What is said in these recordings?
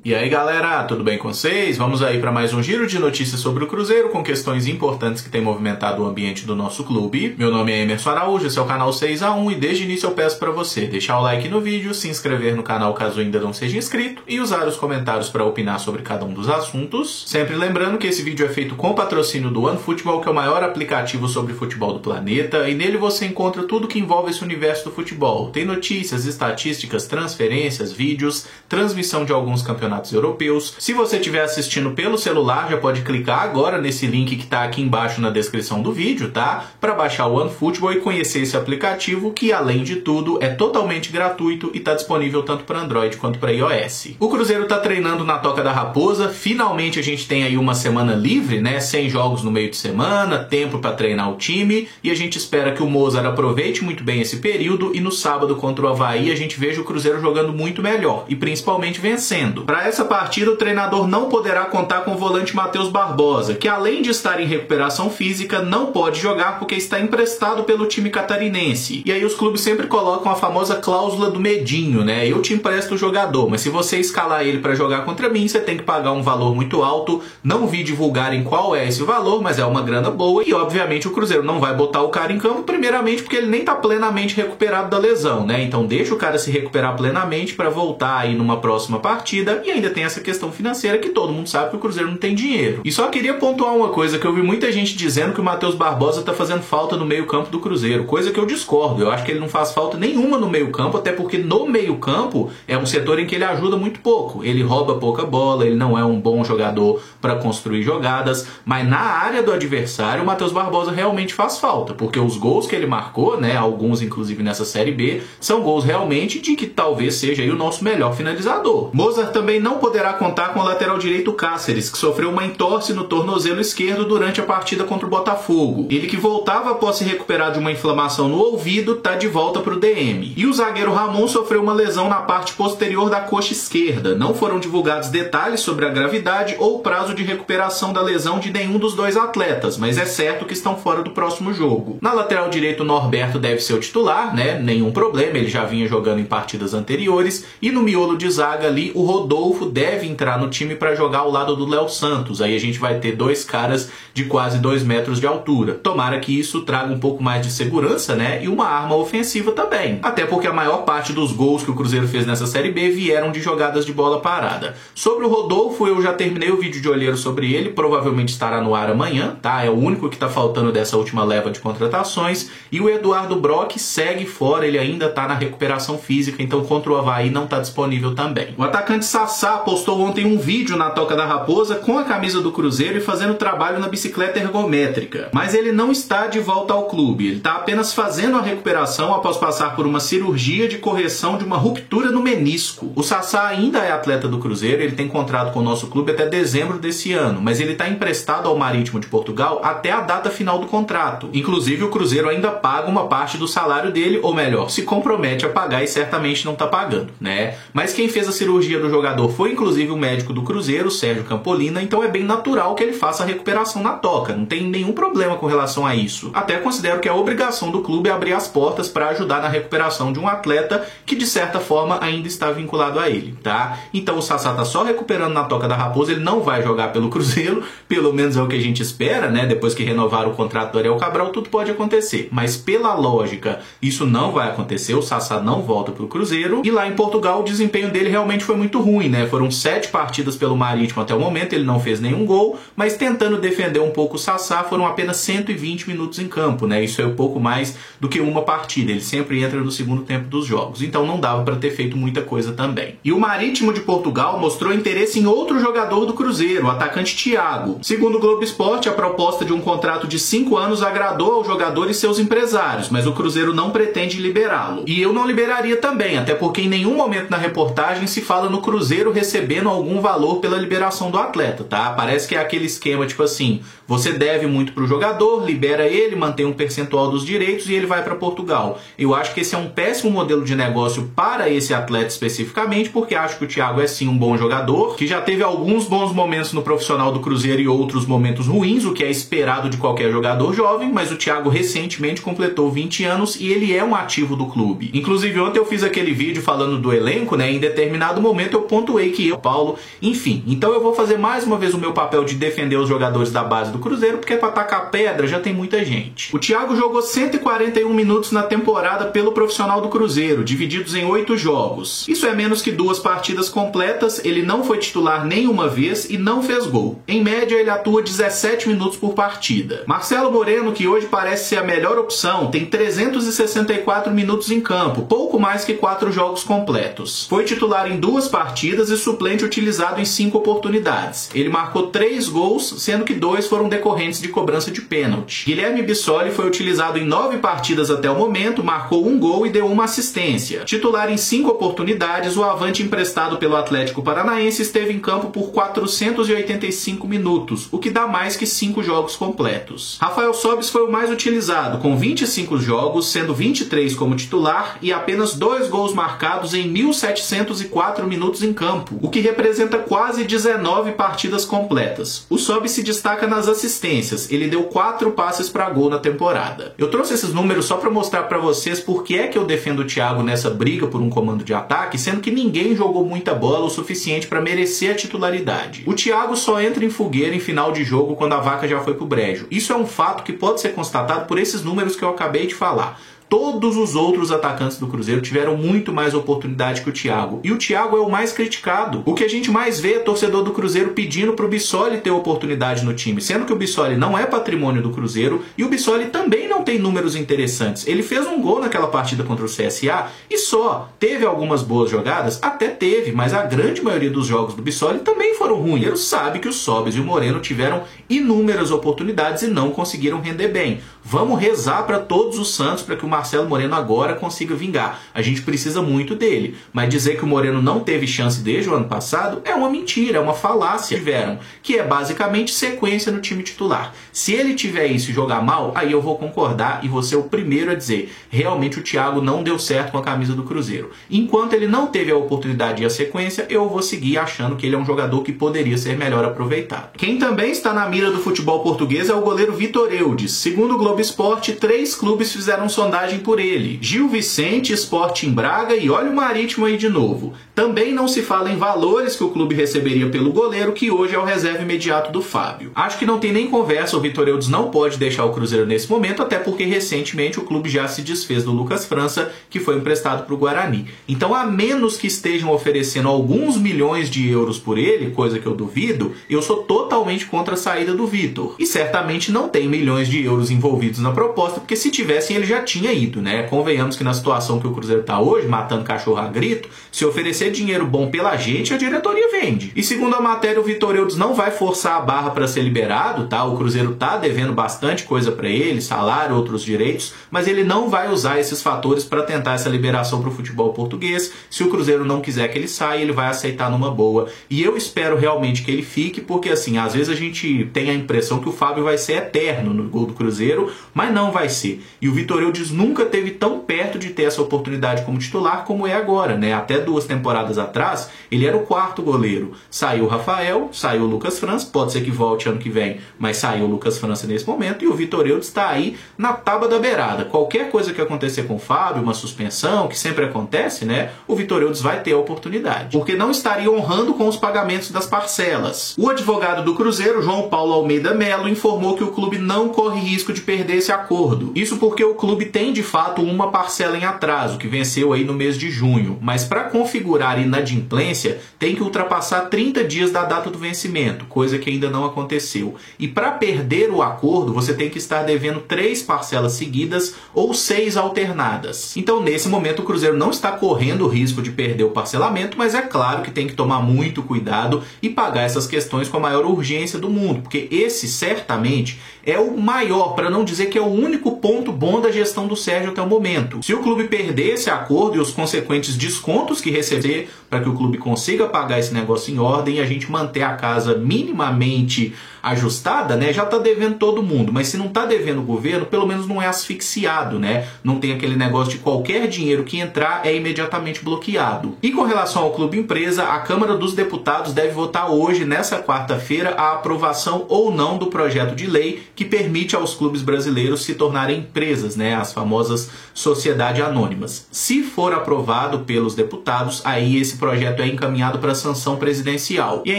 E aí galera, tudo bem com vocês? Vamos aí para mais um giro de notícias sobre o Cruzeiro com questões importantes que têm movimentado o ambiente do nosso clube. Meu nome é Emerson Araújo, esse é o canal 6x1 e desde o início eu peço para você deixar o like no vídeo, se inscrever no canal caso ainda não seja inscrito e usar os comentários para opinar sobre cada um dos assuntos. Sempre lembrando que esse vídeo é feito com patrocínio do OneFootball, que é o maior aplicativo sobre futebol do planeta, e nele você encontra tudo que envolve esse universo do futebol. Tem notícias, estatísticas, transferências, vídeos, transmissão de alguns campeonatos europeus. Se você estiver assistindo pelo celular, já pode clicar agora nesse link que está aqui embaixo na descrição do vídeo, tá? Para baixar o OneFootball e conhecer esse aplicativo que, além de tudo, é totalmente gratuito e está disponível tanto para Android quanto para iOS. O Cruzeiro está treinando na Toca da Raposa. Finalmente a gente tem aí uma semana livre, né? Sem jogos no meio de semana, tempo para treinar o time, e a gente espera que o Mozart aproveite muito bem esse período e no sábado contra o Avaí a gente veja o Cruzeiro jogando muito melhor e principalmente vencendo. Para essa partida, o treinador não poderá contar com o volante Matheus Barbosa, que além de estar em recuperação física, não pode jogar porque está emprestado pelo time catarinense. E aí os clubes sempre colocam a famosa cláusula do medinho, né? Eu te empresto o jogador, mas se você escalar ele para jogar contra mim, você tem que pagar um valor muito alto. Não vi divulgarem qual é esse valor, mas é uma grana boa e obviamente o Cruzeiro não vai botar o cara em campo, primeiramente porque ele nem está plenamente recuperado da lesão, né? Então deixa o cara se recuperar plenamente para voltar aí numa próxima partida. E ainda tem essa questão financeira que todo mundo sabe que o Cruzeiro não tem dinheiro. E só queria pontuar uma coisa, que eu vi muita gente dizendo que o Matheus Barbosa tá fazendo falta no meio-campo do Cruzeiro, coisa que eu discordo. Eu acho que ele não faz falta nenhuma no meio-campo, até porque no meio-campo é um setor em que ele ajuda muito pouco. Ele rouba pouca bola, ele não é um bom jogador para construir jogadas, mas na área do adversário o Matheus Barbosa realmente faz falta, porque os gols que ele marcou, né, alguns inclusive nessa Série B, são gols realmente de que talvez seja aí o nosso melhor finalizador. Mozart também não poderá contar com o lateral direito Cáceres, que sofreu uma entorse no tornozelo esquerdo durante a partida contra o Botafogo. Ele, que voltava após se recuperar de uma inflamação no ouvido, tá de volta pro DM. E o zagueiro Ramon sofreu uma lesão na parte posterior da coxa esquerda. Não foram divulgados detalhes sobre a gravidade ou prazo de recuperação da lesão de nenhum dos dois atletas, mas é certo que estão fora do próximo jogo. Na lateral direito, o Norberto deve ser o titular, né? Nenhum problema, ele já vinha jogando em partidas anteriores. E no miolo de zaga ali, o Rodolfo deve entrar no time para jogar ao lado do Léo Santos. Aí a gente vai ter dois caras de quase 2 metros de altura. Tomara que isso traga um pouco mais de segurança, né? E uma arma ofensiva também. Até porque a maior parte dos gols que o Cruzeiro fez nessa Série B vieram de jogadas de bola parada. Sobre o Rodolfo, eu já terminei o vídeo de olheiro sobre ele, provavelmente estará no ar amanhã, tá? É o único que está faltando dessa última leva de contratações. E o Eduardo Brock segue fora, ele ainda está na recuperação física, então contra o Avaí não está disponível também. O atacante Sassá postou ontem um vídeo na Toca da Raposa com a camisa do Cruzeiro e fazendo trabalho na bicicleta ergométrica. Mas ele não está de volta ao clube, ele está apenas fazendo a recuperação após passar por uma cirurgia de correção de uma ruptura no menisco. O Sassá ainda é atleta do Cruzeiro, ele tem contrato com o nosso clube até dezembro desse ano, mas ele está emprestado ao Marítimo de Portugal até a data final do contrato. Inclusive o Cruzeiro ainda paga uma parte do salário dele, ou melhor, se compromete a pagar e certamente não está pagando, né? Mas quem fez a cirurgia do jogador foi inclusive o médico do Cruzeiro, Sérgio Campolina, então é bem natural que ele faça a recuperação na Toca, não tem nenhum problema com relação a isso. Até considero que a obrigação do clube é abrir as portas para ajudar na recuperação de um atleta que de certa forma ainda está vinculado a ele, tá? Então o Sassá tá só recuperando na Toca da Raposa, ele não vai jogar pelo Cruzeiro, pelo menos é o que a gente espera, né? Depois que renovar o contrato do Ariel Cabral, tudo pode acontecer, mas pela lógica, isso não vai acontecer, o Sassá não volta pro Cruzeiro, e lá em Portugal o desempenho dele realmente foi muito ruim, né? Foram 7 partidas pelo Marítimo até o momento, ele não fez nenhum gol, mas tentando defender um pouco o Sassá, foram apenas 120 minutos em campo, né? Isso é um pouco mais do que uma partida, ele sempre entra no segundo tempo dos jogos, então não dava para ter feito muita coisa também. E o Marítimo de Portugal mostrou interesse em outro jogador do Cruzeiro, o atacante Thiago. Segundo o Globo Esporte, a proposta de um contrato de 5 anos agradou ao jogador e seus empresários, mas o Cruzeiro não pretende liberá-lo. E eu não liberaria também, até porque em nenhum momento na reportagem se fala no Cruzeiro recebendo algum valor pela liberação do atleta, tá? Parece que é aquele esquema tipo assim, você deve muito pro jogador, libera ele, mantém um percentual dos direitos e ele vai para Portugal. Eu acho que esse é um péssimo modelo de negócio para esse atleta especificamente, porque acho que o Thiago é sim um bom jogador, que já teve alguns bons momentos no profissional do Cruzeiro e outros momentos ruins, o que é esperado de qualquer jogador jovem, mas o Thiago recentemente completou 20 anos e ele é um ativo do clube. Inclusive ontem eu fiz aquele vídeo falando do elenco, né, em determinado momento eu pontuei que Paulo, enfim. Então eu vou fazer mais uma vez o meu papel de defender os jogadores da base do Cruzeiro, porque para tacar pedra já tem muita gente. O Thiago jogou 141 minutos na temporada pelo profissional do Cruzeiro, divididos em 8 jogos. Isso é menos que 2 partidas completas, ele não foi titular nenhuma vez e não fez gol. Em média ele atua 17 minutos por partida. Marcelo Moreno, que hoje parece ser a melhor opção, tem 364 minutos em campo, pouco mais que 4 jogos completos. Foi titular em 2 partidas e suplente utilizado em 5 oportunidades. Ele marcou 3 gols, sendo que 2 foram decorrentes de cobrança de pênalti. Guilherme Bissoli foi utilizado em 9 partidas até o momento, marcou 1 gol e deu 1 assistência. Titular em 5 oportunidades, o avante emprestado pelo Atlético Paranaense esteve em campo por 485 minutos, o que dá mais que 5 jogos completos. Rafael Sobis foi o mais utilizado, com 25 jogos, sendo 23 como titular e apenas 2 gols marcados em 1.704 minutos em campo, o que representa quase 19 partidas completas. O Sobis se destaca nas assistências, ele deu 4 passes para gol na temporada. Eu trouxe esses números só para mostrar para vocês por que é que eu defendo o Thiago nessa briga por um comando de ataque, sendo que ninguém jogou muita bola o suficiente para merecer a titularidade. O Thiago só entra em fogueira em final de jogo quando a vaca já foi pro brejo. Isso é um fato que pode ser constatado por esses números que eu acabei de falar. Todos os outros atacantes do Cruzeiro tiveram muito mais oportunidade que o Thiago. E o Thiago é o mais criticado. O que a gente mais vê é torcedor do Cruzeiro pedindo pro Bissoli ter oportunidade no time, sendo que o Bissoli não é patrimônio do Cruzeiro e o Bissoli também não tem números interessantes. Ele fez um gol naquela partida contra o CSA e só. Teve algumas boas jogadas? Até teve, mas a grande maioria dos jogos do Bissoli também foram ruins. Ele sabe que o Sobis e o Moreno tiveram inúmeras oportunidades e não conseguiram render bem. Vamos rezar para todos os santos para que o Marcelo Moreno agora consiga vingar. A gente precisa muito dele. Mas dizer que o Moreno não teve chance desde o ano passado é uma mentira, é uma falácia. Tiveram, que é basicamente sequência no time titular. Se ele tiver isso e jogar mal, aí eu vou concordar e vou ser o primeiro a dizer, realmente o Thiago não deu certo com a camisa do Cruzeiro. Enquanto ele não teve a oportunidade e a sequência, eu vou seguir achando que ele é um jogador que poderia ser melhor aproveitado. Quem também está na mira do futebol português é o goleiro Vitor Eudes. Segundo o Globo Esporte, 3 clubes fizeram sondagem por ele. Gil Vicente, Sporting Braga e olha o Marítimo aí de novo. Também não se fala em valores que o clube receberia pelo goleiro, que hoje é o reserva imediato do Fábio. Acho que não tem nem conversa, o Vitor Eudes não pode deixar o Cruzeiro nesse momento, até porque recentemente o clube já se desfez do Lucas França, que foi emprestado para o Guarani. Então, a menos que estejam oferecendo alguns milhões de euros por ele, coisa que eu duvido, eu sou totalmente contra a saída do Vitor. E certamente não tem milhões de euros envolvidos na proposta, porque se tivessem ele já tinha ido, né? Convenhamos que na situação que o Cruzeiro está hoje, matando cachorro a grito, se oferecer dinheiro bom pela gente, a diretoria vende. E segundo a matéria, o Vitor Eudes não vai forçar a barra para ser liberado, tá? O Cruzeiro tá devendo bastante coisa para ele, salário, outros direitos, mas ele não vai usar esses fatores para tentar essa liberação para o futebol português. Se o Cruzeiro não quiser que ele saia, ele vai aceitar numa boa. E eu espero realmente que ele fique, porque assim, às vezes a gente tem a impressão que o Fábio vai ser eterno no gol do Cruzeiro, mas não vai ser. E o Vitor Eudes nunca teve tão perto de ter essa oportunidade como titular como é agora, né? Até 2 temporadas atrás, ele era o 4º goleiro. Saiu o Rafael, saiu o Lucas França, pode ser que volte ano que vem, mas saiu o Lucas França nesse momento, e o Vitor Eudes está aí na tábua da beirada. Qualquer coisa que acontecer com o Fábio, uma suspensão, que sempre acontece, né? O Vitor Eudes vai ter a oportunidade, porque não estaria honrando com os pagamentos das parcelas. O advogado do Cruzeiro, João Paulo Almeida Melo, informou que o clube não corre risco de perder esse acordo. Isso porque o clube tem de fato uma parcela em atraso, que venceu aí no mês de junho, mas para configurar inadimplência tem que ultrapassar 30 dias da data do vencimento, coisa que ainda não aconteceu. E para perder o acordo, você tem que estar devendo 3 parcelas seguidas ou 6 alternadas. Então, nesse momento, o Cruzeiro não está correndo o risco de perder o parcelamento, mas é claro que tem que tomar muito cuidado e pagar essas questões com a maior urgência do mundo, porque esse certamente é o maior, para não dizer que é o único ponto bom da gestão do Sérgio até o momento. Se o clube perder esse acordo e os consequentes descontos que receber para que o clube consiga pagar esse negócio em ordem e a gente manter a casa minimamente ajustada, né? Já tá devendo todo mundo, mas se não tá devendo o governo, pelo menos não é asfixiado, né? Não tem aquele negócio de qualquer dinheiro que entrar é imediatamente bloqueado. E com relação ao clube empresa, a Câmara dos Deputados deve votar hoje, nessa quarta-feira, a aprovação ou não do projeto de lei que permite aos clubes brasileiros se tornarem empresas, né? As famosas sociedades anônimas. Se for aprovado pelos deputados, aí aí esse projeto é encaminhado para sanção presidencial. E é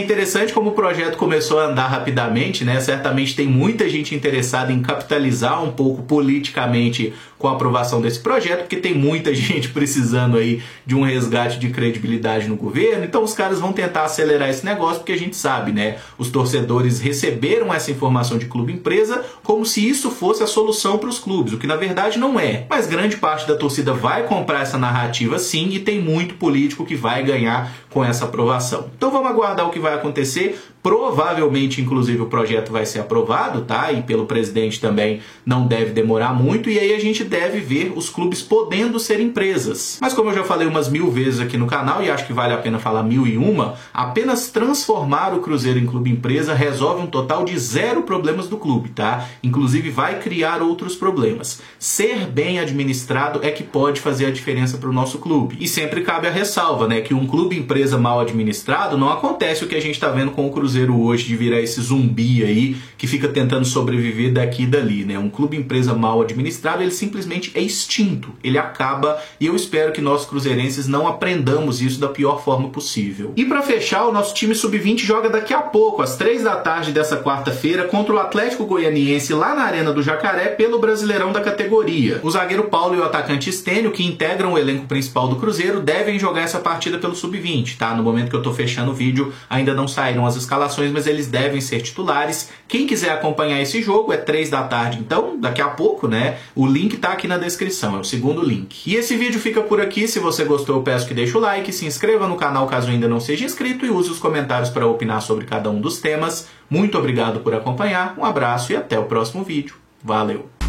interessante como o projeto começou a andar rapidamente, né? Certamente tem muita gente interessada em capitalizar um pouco politicamente com a aprovação desse projeto, porque tem muita gente precisando aí de um resgate de credibilidade no governo, então os caras vão tentar acelerar esse negócio, porque a gente sabe, né? Os torcedores receberam essa informação de clube-empresa como se isso fosse a solução para os clubes, o que na verdade não é. Mas grande parte da torcida vai comprar essa narrativa sim, e tem muito político que vai ganhar com essa aprovação. Então vamos aguardar o que vai acontecer. Provavelmente, inclusive, o projeto vai ser aprovado, tá? E pelo presidente também não deve demorar muito, e aí a gente deve ver os clubes podendo ser empresas. Mas como eu já falei umas 1000 vezes aqui no canal, e acho que vale a pena falar 1001, apenas transformar o Cruzeiro em clube empresa resolve um total de 0 problemas do clube, tá? Inclusive vai criar outros problemas. Ser bem administrado é que pode fazer a diferença para o nosso clube. E sempre cabe a ressalva, né? Que um clube empresa mal administrado não acontece o que a gente está vendo com o Cruzeiro hoje, de virar esse zumbi aí que fica tentando sobreviver daqui e dali, né? Um clube empresa mal administrado, ele simplesmente é extinto, ele acaba, e eu espero que nós cruzeirenses não aprendamos isso da pior forma possível. E para fechar, o nosso time sub-20 joga daqui a pouco, às 3 da tarde dessa quarta-feira, contra o Atlético Goianiense lá na Arena do Jacaré pelo Brasileirão da categoria. O zagueiro Paulo e o atacante Stênio, que integram o elenco principal do Cruzeiro, devem jogar essa partida pelo sub-20, tá? No momento que eu tô fechando o vídeo, ainda não saíram as escalações, mas eles devem ser titulares. Quem quiser acompanhar esse jogo é 3 da tarde, então daqui a pouco, né? O link tá aqui na descrição, é o segundo link. E esse vídeo fica por aqui. Se você gostou, eu peço que deixe o like, se inscreva no canal caso ainda não seja inscrito e use os comentários para opinar sobre cada um dos temas. Muito obrigado por acompanhar, um abraço e até o próximo vídeo. Valeu!